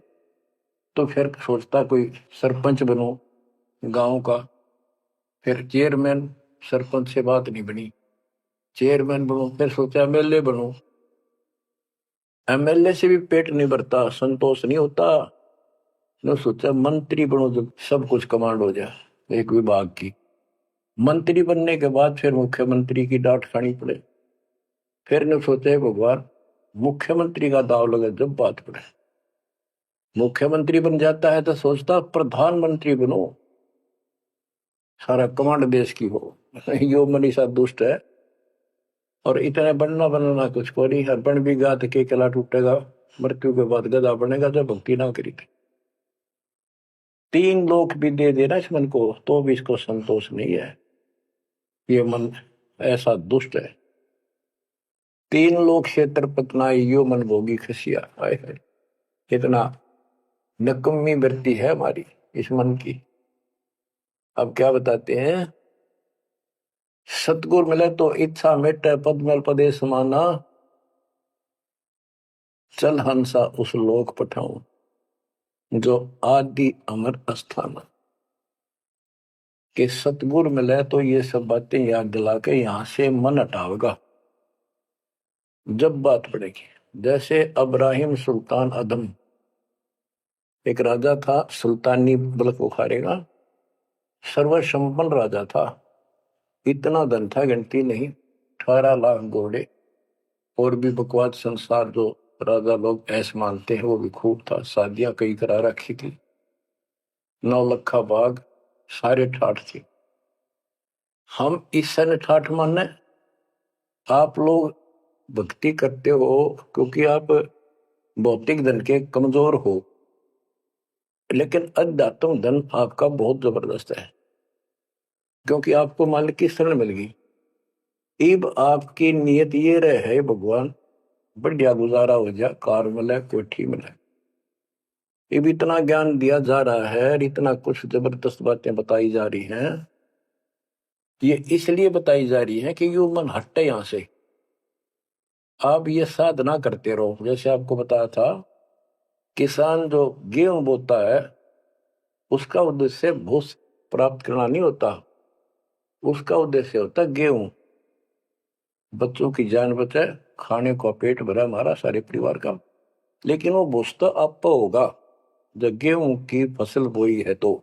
तो फिर सोचता कोई सरपंच बनो गांव का, फिर चेयरमैन, सरपंच से बात नहीं बनी, चेयरमैन बनो, फिर सोचा एमएलए बनो, एमएलए से भी पेट नहीं भरता, संतोष नहीं होता, ने सोचा मंत्री बनो, जब सब कुछ कमांड हो जाए एक विभाग की। मंत्री बनने के बाद फिर मुख्यमंत्री की डांट खानी पड़े, फिर ने सोचा भगवान मुख्यमंत्री का दाव लगे जब बात पड़े। मुख्यमंत्री बन जाता है तो सोचता प्रधानमंत्री बनो, सारा कमांड देश की हो। यो मनीषा दुष्ट है, और इतने बनना बनना कुछ को नहीं, हर बन भी गा तो के कला टूटेगा, मृत्यु के बाद गधा बनेगा जब भक्ति ना करी। 3 लोग भी दे देना इस मन को, तो भी इसको संतोष नहीं है। ये मन ऐसा दुष्ट है। 3 लोग क्षेत्र पतना, यो मन भोगी खसिया। हाय हाय, कितना नकम्मी वृत्ति है हमारी इस मन की। अब क्या बताते हैं सतगुर मिले तो इच्छा मिटे, पद में पदे समाना, चल हंसा उस लोक पठाऊं, जो आदि अमर अस्थाना। कि सतगुर मिले तो ये सब बातें याद दिला के यहां से मन हटावेगा जब बात पड़ेगी। जैसे अब्राहिम सुल्तान अदम, एक राजा था, सुल्तानी मुल्क उखाड़ेगा, सर्वसंपन्न राजा था, इतना धन था गिनती नहीं, 18 लाख घोड़े और भी बकवास संसार जो राजा लोग ऐसे मानते हैं वो भी खूब था, शादियां कई करा रखी थी, 9 लखा बाग, सारे ठाठ थे। हम इस सन ठाठ माने, आप लोग भक्ति करते हो क्योंकि आप भौतिक धन के कमजोर हो, लेकिन अध्यात्म धन आपका बहुत जबरदस्त है, क्योंकि आपको मालिक की शरण मिल गई। इब आपकी नीयत ये रहे भगवान बढ़िया गुजारा हो जाए, कार मिले, कोठी मिले। इब इतना ज्ञान दिया जा रहा है, इतना कुछ जबरदस्त बातें बताई जा रही हैं, ये इसलिए बताई जा रही है कि यू मन हटे यहां से। आप ये साधना करते रहो। जैसे आपको बताया था, किसान जो गेहूं बोता है उसका उद्देश्य भूस प्राप्त करना नहीं होता, उसका उद्देश्य होता गेहूं, बच्चों की जान बचे, खाने को पेट भरा हमारा सारे परिवार का। लेकिन वो भूस तो आप होगा जब गेहूं की फसल बोई है। तो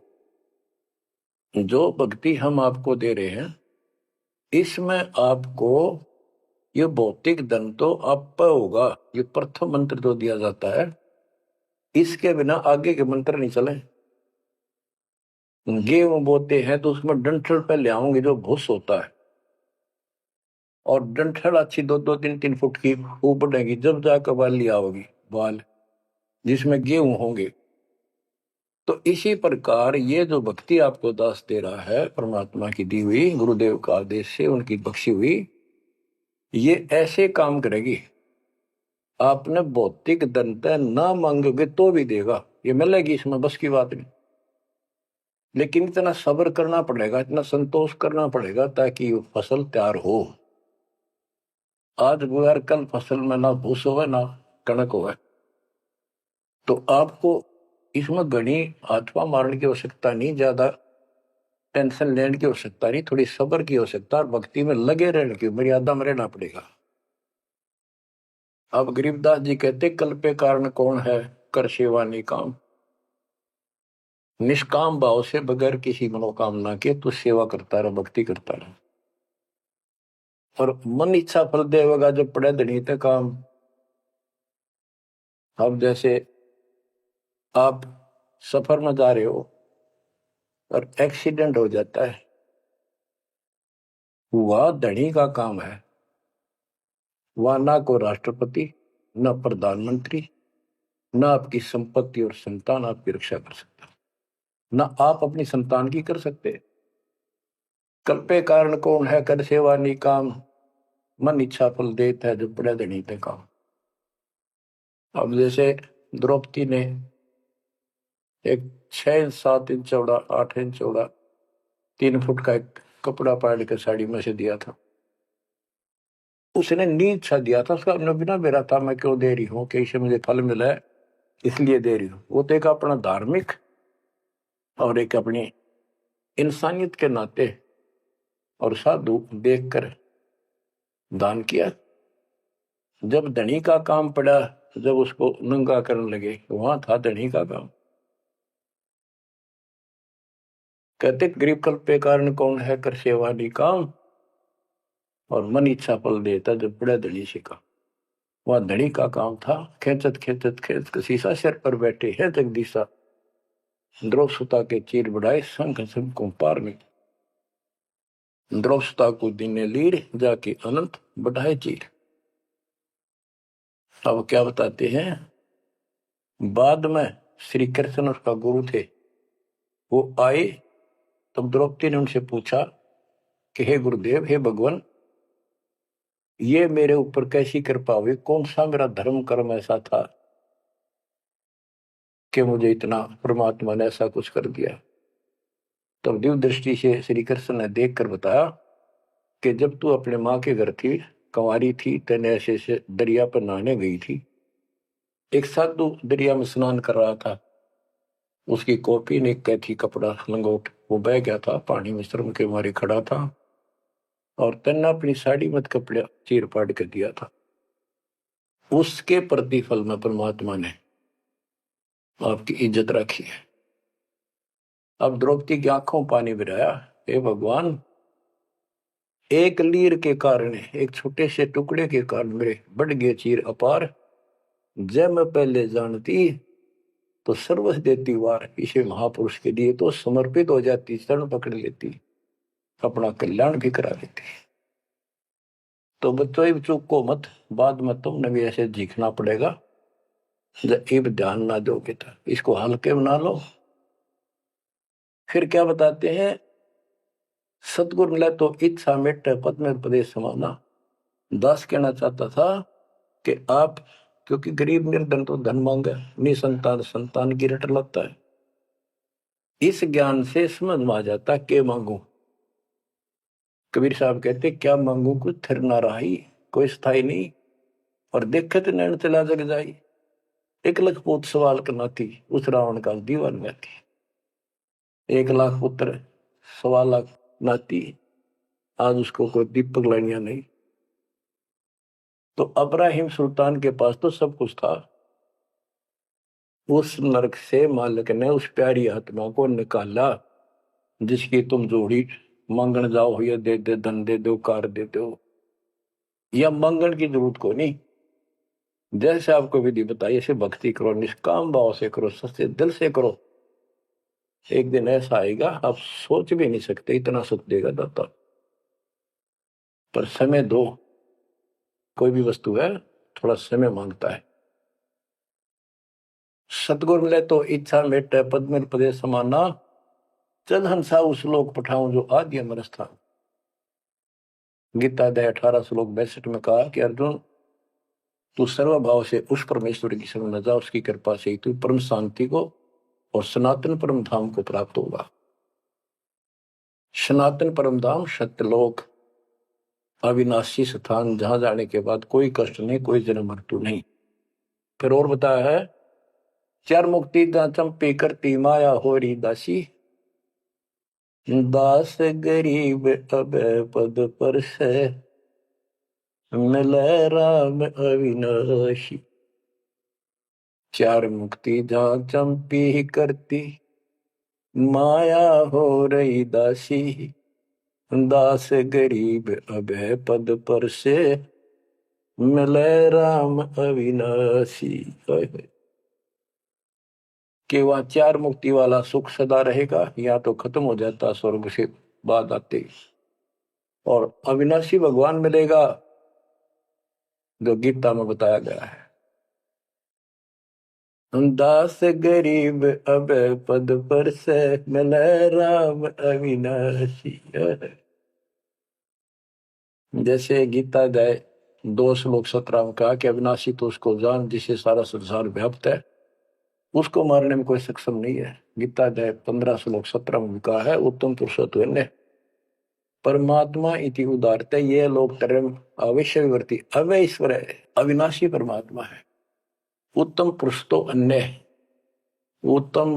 जो भक्ति हम आपको दे रहे हैं इसमें आपको ये भौतिक धन तो आप होगा, ये प्रथम मंत्र जो दिया जाता है, इसके बिना आगे के मंत्र नहीं चले। गेहूं बोते हैं तो उसमें डंठल पे ले आओगे जो भूस होता है, और डंठल अच्छी 2-2, 3-3 फुट की खूब बढ़ेगी, जब जाकर बाल लिया होगी, बाल जिसमें गेहूं होंगे। तो इसी प्रकार ये जो भक्ति आपको दास दे रहा है, परमात्मा की दी हुई, गुरुदेव का आदेश से उनकी बख्शी हुई, ये ऐसे काम करेगी। आपने भौतिक धनता ना मांगोगे तो भी देगा, ये मिलेगी, इसमें बस की बात नहीं। लेकिन इतना सब्र करना पड़ेगा, इतना संतोष करना पड़ेगा ताकि फसल तैयार हो। आज गुआर कल फसल में ना भूस होवे ना कणक होवे, तो आपको इसमें घनी हाथवा मारने की आवश्यकता नहीं, ज्यादा टेंशन लेने की आवश्यकता नहीं, थोड़ी सब्र की आवश्यकता और भक्ति में लगे रहने की मर्यादा में रहना पड़ेगा। अब गरीबदास जी कहते, कल पे कारण कौन है, कर सेवा निकाम। निष्काम भाव से बगैर किसी मनोकामना के तू सेवा करता रहे, भक्ति करता रहे, और मन इच्छा फल देगा जब पड़े धनी ते काम। अब जैसे आप सफर में जा रहे हो और एक्सीडेंट हो जाता है, वह धनी का काम है, वह ना को राष्ट्रपति, ना प्रधानमंत्री, ना आपकी संपत्ति और संतान आपकी रक्षा कर सकता, ना आप अपनी संतान की कर सकते। कल्पे कारण कौन है, कर सेवा निकाम, मन इच्छा फल देता है जो बड़े धनी ते काम। अब जैसे द्रौपदी ने एक 6 इंच 7 इंच चौड़ा, 8 इंच चौड़ा, 3 फुट का एक कपड़ा पाड़ के साड़ी में से दिया था। उसने नी इच्छा दिया था, उसका बिना मेरा था, मैं क्यों दे रही हूँ, कि इससे मुझे फल मिला है इसलिए दे रही हूँ। वो तो एक अपना धार्मिक और एक अपनी इंसानियत के नाते और साधु देखकर दान किया। जब धनी का काम पड़ा, जब उसको नंगा करने लगे, वहां था धनी का काम। कहते गरीब कल्प पे कारण कौन है, कर सेवा निकाम, और मन इच्छा फल देता जब बड़ा धनी से काम। वह धनी का काम था, खेचत खेचत खेच शीशा सिर पर बैठे हैं जगदीशा, द्रौपसुता के चीर बढ़ाए संघ संघ को पार में, द्रौपसुता को दीने लीर जाके अनंत बढ़ाए चीर। अब क्या बताते हैं, बाद में श्री कृष्ण उसका गुरु थे, वो आए, तब द्रौपदी ने उनसे पूछा कि हे गुरुदेव, हे भगवान, ये मेरे ऊपर कैसी कृपा हुई, कौन सा मेरा धर्म कर्म ऐसा था कि मुझे इतना परमात्मा ने ऐसा कुछ कर दिया। तब दिव्य दृष्टि से श्री कृष्ण ने देखकर बताया कि जब तू अपने माँ के घर थी, कंवारी थी, तेने ऐसे से दरिया पर नहाने गई थी, एक साधु दरिया में स्नान कर रहा था, उसकी कॉपी ने कैथी कपड़ा लंगोट वो बह गया था, पानी में शर्म के मारे खड़ा था, और तेने अपनी साड़ी मत कपड़े चीर पाड़ कर दिया था। उसके प्रतिफल में परमात्मा ने आपकी इज्जत रखी है। अब द्रौपदी की आंखों पानी गिराया, हे भगवान, एक लीर के कारण, एक छोटे से टुकड़े के कारण मेरे बढ़ गए चीर अपार। जब मैं पहले जानती तो सर्वस्व देती वार, इसे महापुरुष के लिए तो समर्पित हो जाती, चरण पकड़ लेती, अपना कल्याण भी करा लेती। तो बच्चों चूक को मत, बाद में तुमने भी ऐसे जीखना पड़ेगा, जब ध्यान ना दोगे तो इसको हल्के बना लो। फिर क्या बताते हैं, सतगुरु मिला तो इच्छा मेट पद में प्रदेश समाना। दास कहना चाहता था कि आप, क्योंकि गरीब निर्धन तो धन मांगे, निसंतान संतान की रट लगता है, इस ज्ञान से समझ में आ जाता के मांगू। कबीर साहब कहते क्या मांगू, कुछ थिर ना रही, कोई स्थाई नहीं, और देखे तो नैन चला जग जाई। एक लख पूत सवाल करना थी, उस रावण का दीवान में थी। 1 लाख पुत्र 1.25 लाख नाती, आज उसको कोई दीपक लाइनिया नहीं। तो अब्राहिम सुल्तान के पास तो सब कुछ था, उस नरक से मालिक ने उस प्यारी आत्मा को निकाला, जिसकी तुम जोड़ी मांगण जाओ, या दे दे धन दे दो, कार दे दो, या मांगण की जरूरत को नहीं। जैसे आपको विधि बताई, ऐसे भक्ति करो, निष्काम भाव से करो, सच्चे दिल से करो। एक दिन ऐसा आएगा आप सोच भी नहीं सकते, इतना सुख देगा दाता। पर समय दो, कोई भी वस्तु है थोड़ा समय मांगता है। सतगुरु मिले तो इच्छा मेटे पद में प्रदेश समाना, चल हंसा उस लोक पठाऊं जो आदि अमर स्थान। गीता अध्याय 18 श्लोक 62 में कहा कि अर्जुन, तू सर्वभाव से उस परमेश्वर की शरण में जा, उसकी कृपा से ही तू परम शांति को और सनातन परम धाम को प्राप्त होगा। सनातन परम धाम सत्यलोक, अविनाशी स्थान, जहां जाने के बाद कोई कष्ट नहीं, कोई जन्म मृत्यु नहीं। फिर और बताया है, चार मुक्ति चंपी करती माया हो री दासी, दास गरीब अब पद पर से मिले राम अविनाशी। चार मुक्ति जहां चंपी करती माया हो रही दासी, दास गरीब अब पद पर से मिले राम अविनाशी। कि वह चार मुक्ति वाला सुख सदा रहेगा, या तो खत्म हो जाता स्वर्ग से बाद आते, और अविनाशी भगवान मिलेगा, जो गीता में बताया गया है, दास गरीब अब पद पर से मिले राम अविनाशी। जैसे गीता अध्याय 2 श्लोक 17 में कहा कि अविनाशी तो उसको जान जिसे सारा संसार व्याप्त है, उसको मारने में कोई सक्षम नहीं है। गीता अध्याय 15 श्लोक 17 में कहा है, उत्तम पुरुषोत्तम परमात्मा इति उदारते ये लोग तरम अवश्यवर्ती अवय ईश्वर है, अविनाशी परमात्मा है। उत्तम पुरुष तो अन्य है, उत्तम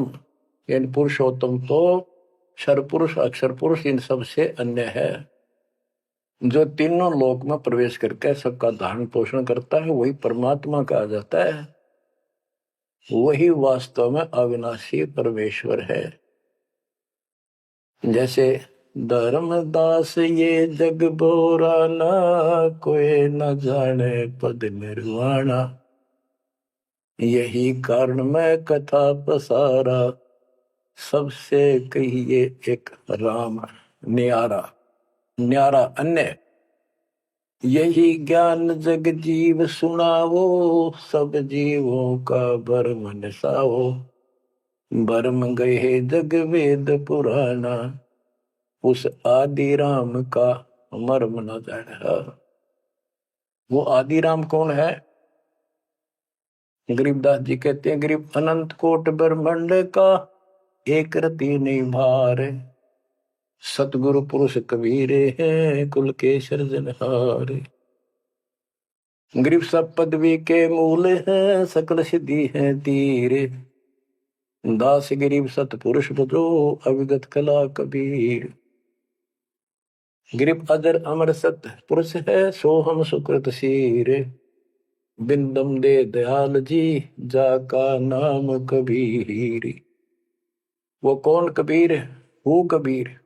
यानी पुरुषोत्तम तो सर्वपुरुष अक्षर पुरुष इन सब से अन्य है। जो तीनों लोक में प्रवेश करके सबका धारण पोषण करता है, वही परमात्मा कहा जाता है, वही वास्तव में अविनाशी परमेश्वर है। जैसे धर्मदास ये जग बोराना, कोई न जाने पद निर्वाणा, यही कारण मैं कथा पसारा, सबसे कहिए एक राम न्यारा। न्यारा अन्य, यही ज्ञान जग जीव सुनावो, सब जीवों का भरम नसाओ, भरम गए जग वेद पुराना, उस आदि राम का मर्म न जाना। वो आदि राम कौन है? गरीबदास जी कहते हैं, गरीब अनंत कोट ब्रह्मांड का एक रति नहीं भार, सतगुरु पुरुष कबीरे हैं कुल के सृजनहारे। गरीब सब पदवी के मूल हैं सकल सिद्धि है तीरे। दास गरीब सतपुरुष भजो अविगत कला कबीर। गरीब अजर अमर सत पुरुष है सो हम सुकृत शीरे। बिंदम दे दयाल जी जाका नाम कबीर। वो कौन कबीर है? वो कबीर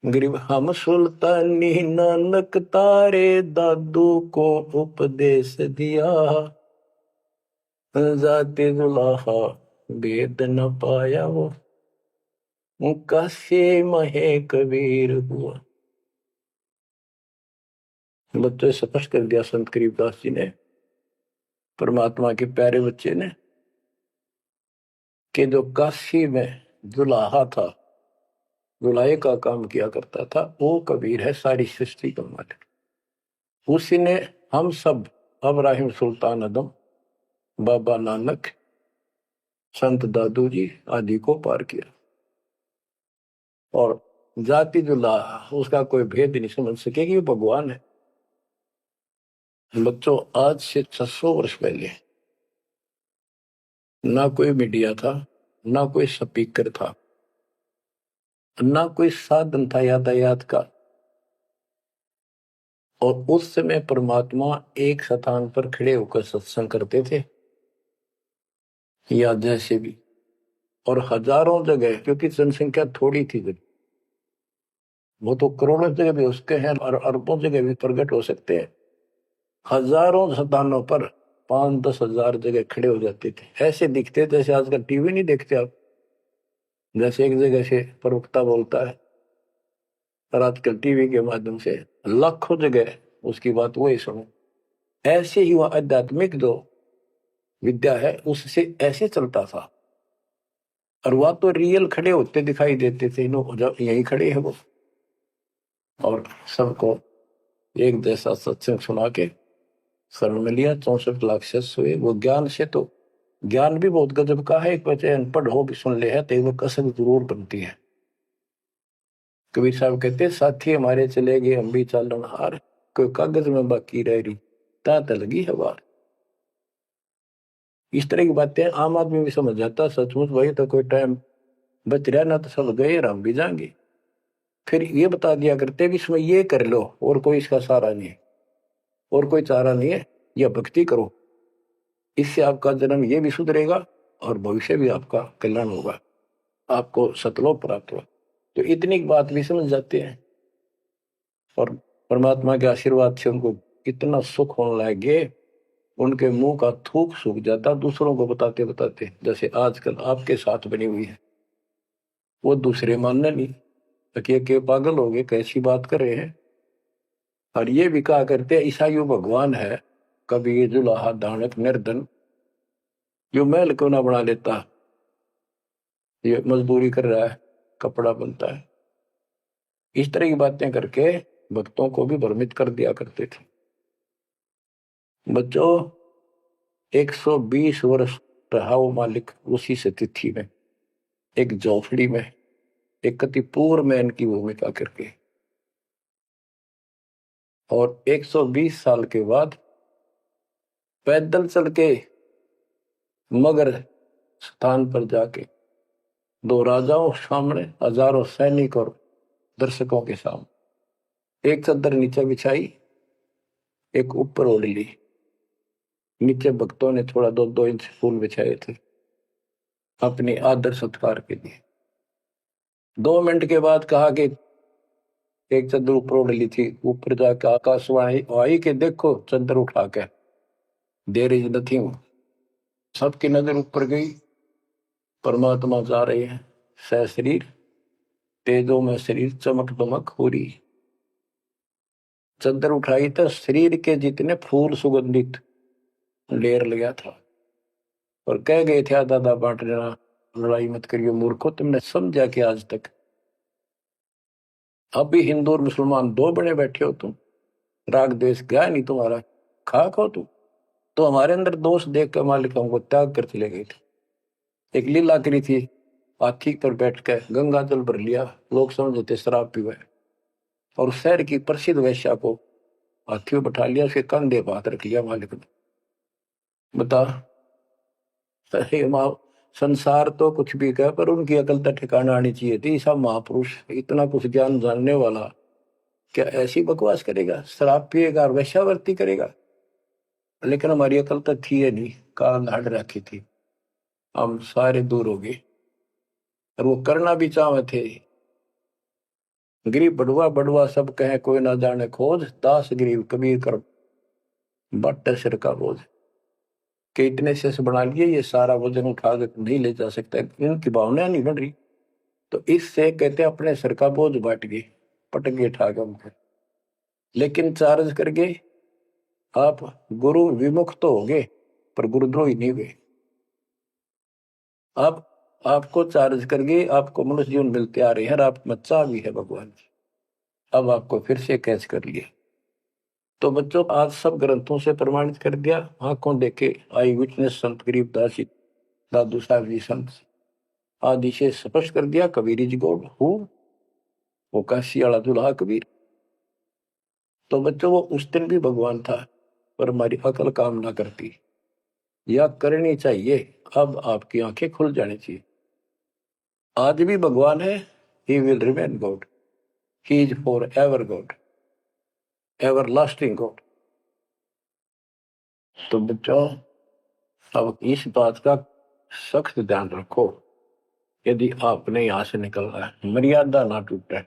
गरीब हम सुल्तानी नानक तारे दादू को उपदेश दिया। जाते जुलाहा वेद न पाया वो काशी महे कबीर हुआ। बच्चों स्पष्ट कर दिया संत करीबदास जी ने, परमात्मा के प्यारे बच्चे ने, कि जो काशी में जुलाहा था, जुलाहे का काम किया करता था, वो कबीर है सारी सृष्टि का मालिक। उसी ने हम सब अब्राहिम सुल्तान आदम, बाबा नानक, संत दादू जी आदि को पार किया। और जाति जुलाहा उसका कोई भेद नहीं समझ सकेगी, वो भगवान है। बच्चों आज से 600 वर्ष पहले ना कोई मीडिया था, ना कोई स्पीकर था, ना कोई साधन था यातायात का। और उस समय परमात्मा एक स्थान पर खड़े होकर सत्संग करते थे, या जैसे भी, और हजारों जगह, क्योंकि जनसंख्या थोड़ी थी जब, वो तो करोड़ों जगह भी उसके हैं और अरबों जगह भी प्रकट हो सकते हैं। हजारों स्थानों पर 5-10 हजार जगह खड़े हो जाते थे, ऐसे दिखते जैसे आजकल टीवी नहीं देखते आप, जैसे एक जगह से प्रवक्ता बोलता है और आजकल टीवी के माध्यम से लाखों जगह उसकी बात वही सुनो। ऐसे ही वह आध्यात्मिक जो विद्या है उससे ऐसे चलता था। और वह तो रियल खड़े होते दिखाई देते थे, जब यही खड़े है वो, और सबको एक जैसा सत्संग सुना के शरण में लिया। 64 लाख शिष्य हुए। वो ज्ञान से तो ज्ञान भी बहुत गजब का है। एक बच्चे अनपढ़ हो भी सुन ले है तो वो कसक जरूर बनती है। कबीर साहब कहते साथी हमारे चले गए हम भी चालन हार, कोई कागज में बाकी रह रही तात लगी है बार। इस तरह की बातें आम आदमी भी समझ जाता, सचमुच भाई तो कोई टाइम बच रहा ना, तो सब गए और हम भी जाएंगे। फिर ये बता दिया करते कि इसमें ये कर लो और कोई इसका सहारा नहीं है, और कोई चारा नहीं है, यह भक्ति करो, इससे आपका जन्म ये भी सुधरेगा और भविष्य भी आपका कल्याण होगा, आपको सतलोक प्राप्त होगा। तो इतनी बात भी समझ जाते हैं और परमात्मा के आशीर्वाद से उनको इतना सुख होने लगे, उनके मुंह का थूक सूख जाता दूसरों को बताते बताते। जैसे आजकल आपके साथ बनी हुई है, वो दूसरे मानने नहीं, के पागल हो गए, कैसी बात कर रहे हैं। और ये भी कहा करते ईसाइयों भगवान है, कभी जुलाहा दानक निर्धन, जो महल क्यों ना बना लेता, ये मजदूरी कर रहा है, कपड़ा बनता है। इस तरह की बातें करके भक्तों को भी भ्रमित कर दिया करते थे। बच्चों 120 वर्ष रहा वो मालिक उसी से तिथि में, एक झोपड़ी में, एक कति पूर्व मैन की भूमिका करके। और 120 साल के बाद पैदल चल के मगर स्थान पर जाके, दो राजाओं सामने, हजारों सैनिक और दर्शकों के सामने, एक चादर नीचे बिछाई, एक ऊपर ओढ़ ली, नीचे भक्तों ने थोड़ा 2-2 इंच फूल बिछाए थे अपने आदर सत्कार के लिए। 2 मिनट के बाद कहा कि एक चादर ऊपर ओढ़ ली थी, ऊपर जाकर आकाशवाणी आई कि देखो चादर उठा के, देर इज नथिंग। सबकी नजर ऊपर गई, परमात्मा जा रहे हैं सशरीर, तेजों में शरीर चमक दमक हो रही। चादर उठाई तो शरीर के जितने फूल सुगंधित लेर लगा था, और कह गए थे दादा बांट देना, लड़ाई मत करियो मूर्खो, तुमने समझा कि आज तक अब भी हिंदू और मुसलमान 2 बने बैठे हो तुम, राग द्वेष गया नहीं तुम्हारा, खाक हो तुम। तो हमारे अंदर दोष देख कर मालिक हमको त्याग कर चले गए थे। एक लीला करी थी हाथी पर बैठ कर गंगा जल भर लिया, लोग समझते शराब पीवे, और शहर की प्रसिद्ध वेश्या को हाथी में बैठा लिया, उसके कंधे पर हाथ रख लिया मालिक ने। बता, अरे माँ, संसार तो कुछ भी कहे पर उनकी अकल तो ठिकाना आनी चाहिए थी। सब महापुरुष इतना कुछ ज्ञान जानने वाला क्या ऐसी बकवास करेगा, शराब पिएगा और वेश्यावृत्ति करेगा? लेकिन हमारी अकल तो थी है नहीं, कान हट रखी थी, हम सारे दूर हो गए। और वो करना भी चाहे थे। गरीब बड़ुआ बड़ुआ सब कहे कोई ना जाने खोज, दास गरीब कबीर कर बट सिर का बोझ। कि इतने से बना लिए, ये सारा वजन उठा कर नहीं ले जा सकता, इनकी भावना नहीं बढ़ रही। तो इससे कहते अपने सिर का बोझ बांट गए, पटक गए ठाक हमको। लेकिन चार्ज करके आप गुरु विमुख तो हो गए, पर गुरुद्रोही नहीं हुए। आप आपको चार्ज करके आपको मनुष्य जीवन मिलते आ रहे हैं, और आप बच्चा भी है भगवान जी। अब आपको फिर से कैच कर लिया। तो बच्चों, आज सब ग्रंथों से प्रमाणित कर दिया, आंखों देखे आई विटनेस संत गरीबदास जी, दादू साहब जी संत आदि से स्पष्ट कर दिया। कबीर जी गॉड हु, वो काशी वाला दुल्हा कबीर। तो बच्चों, वो उस दिन भी भगवान था, पर हमारी अकल काम ना करती, या करनी चाहिए। अब आपकी आंखें खुल जानी चाहिए। आज भी भगवान है, he will remain God, he is for ever God, ever lasting God. तो बच्चों, अब इस बात का सख्त ध्यान रखो, यदि आपने यहां से निकलना है, मर्यादा ना टूटे।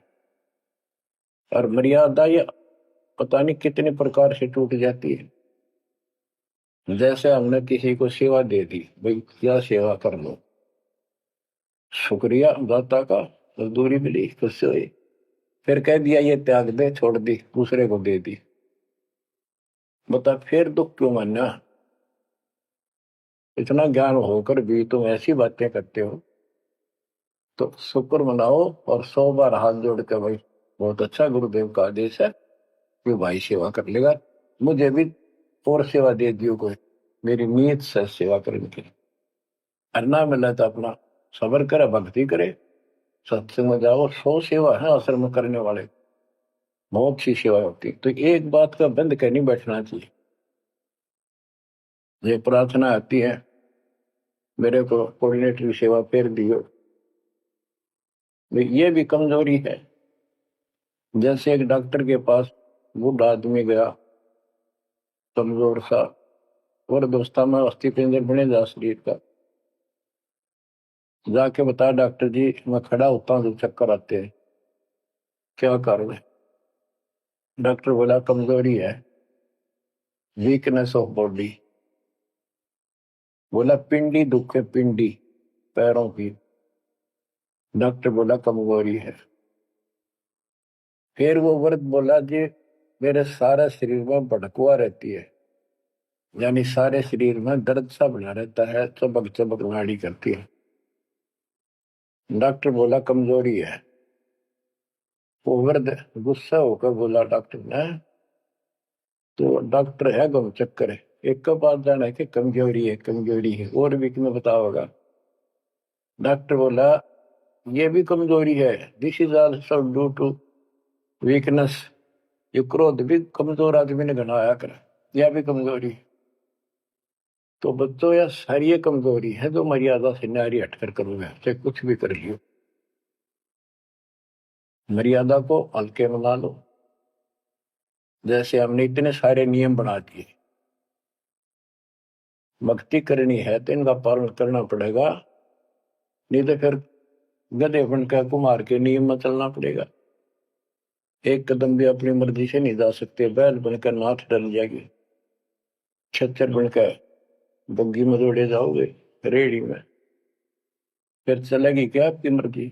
और मर्यादा ये पता नहीं कितने प्रकार से टूट जाती है। जैसे हमने किसी को सेवा दे दी, भाई क्या सेवा कर लो, शुक्रिया दाता का, मजदूरी मिली, खुशी हुई, फिर कह दिया ये त्याग दे, छोड़ दी, दूसरे को दे दी। बता फिर दुख क्यों मानना? इतना ज्ञान होकर भी तुम ऐसी बातें करते हो। तो शुक्र मनाओ और 100 बार हाथ जोड़ के, भाई बहुत अच्छा, गुरुदेव का आदेश है कि भाई सेवा कर लेगा, मुझे भी और सेवा दे दियो कोई, मेरी नीयत से सेवा करने की। अन्ना मिला तो अपना सबर करे, भक्ति करे, सत्संग में जाओ। 100 सेवा है आश्रम में करने वाले, बहुत सी सेवा होती। तो एक बात का बंद कर नहीं बैठना चाहिए। ये प्रार्थना आती है, मेरे को कोऑर्डिनेटर सेवा फेर दियो, ये भी कमजोरी है। जैसे एक डॉक्टर के पास बूढ़ा आदमी गया, कमजोर सा, और दोस्ता में अस्थि पिंजर बने जा शरीर का, जाके बता डॉक्टर जी मैं खड़ा होता हूँ तो चक्कर आते हैं, क्या कारण है? डॉक्टर बोला कमजोरी है, वीकनेस ऑफ बॉडी। बोला पिंडी दुख है, पिंडी पैरों की। डॉक्टर बोला कमजोरी है। फिर वो वर्द बोला जी मेरे सारे शरीर में भड़कुआ रहती है, यानी सारे शरीर में दर्द सा बना रहता है, चबक चबक नाड़ी करती है। डॉक्टर बोला कमजोरी है। वो वर्द गुस्सा होकर बोला डॉक्टर ने, तो डॉक्टर है गम चक्कर है, एक का बात जाना है कि कमजोरी है, कमजोरी है, और भी तुम्हें पता होगा। डॉक्टर बोला ये भी कमजोरी है, this is also due to weakness. ये क्रोध भी कमजोर आदमी ने घनाया कर, यह भी कमजोरी। तो बच्चों, यह सारी कमजोरी है जो मर्यादा से नारी हटकर करोगे, चाहे कुछ भी कर लियो। मर्यादा को हल्के में ना लो। जैसे हमने इतने सारे नियम बना दिए, भक्ति करनी है तो इनका पालन करना पड़ेगा, नहीं तो फिर गधे बनकर कुमार के नियम में चलना पड़ेगा। एक कदम भी अपनी मर्जी से नहीं जा सकते, बैल बनकर नाथ डल जाएगी, छच्चर बनकर बग्गी में दौड़े जाओगे, रेडी में, फिर चलेगी क्या आपकी मर्जी?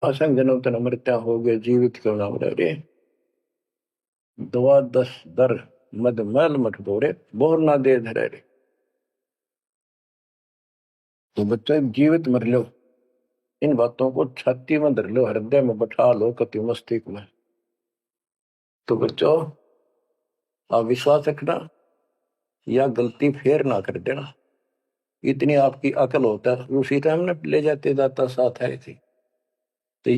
असंग जन्म तन मृत्या हो गए, जीवित क्यों नाम रे, दवा दस दर मद मैल मठ बोरे, बोर ना दे धरे रे। तो बच्चों, जीवित मर लो, इन बातों को छाती में धर लो, हृदय में बैठा लो, कति मस्तिष्क में। तो बच्चों, आप विश्वास रखना, या गलती फेर ना कर देना। इतनी आपकी अकल होता, उसी टाइम ने ले जाते दाता साथ आए थे। तो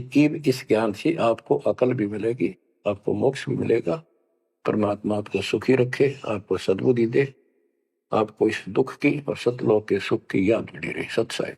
इस ज्ञान से आपको अकल भी मिलेगी, आपको मोक्ष भी मिलेगा। परमात्मा आपको सुखी रखे, आपको सद्बुद्धि दे, आपको इस दुख की और सतलोक के सुख की याद बनी रहे। सत्साई।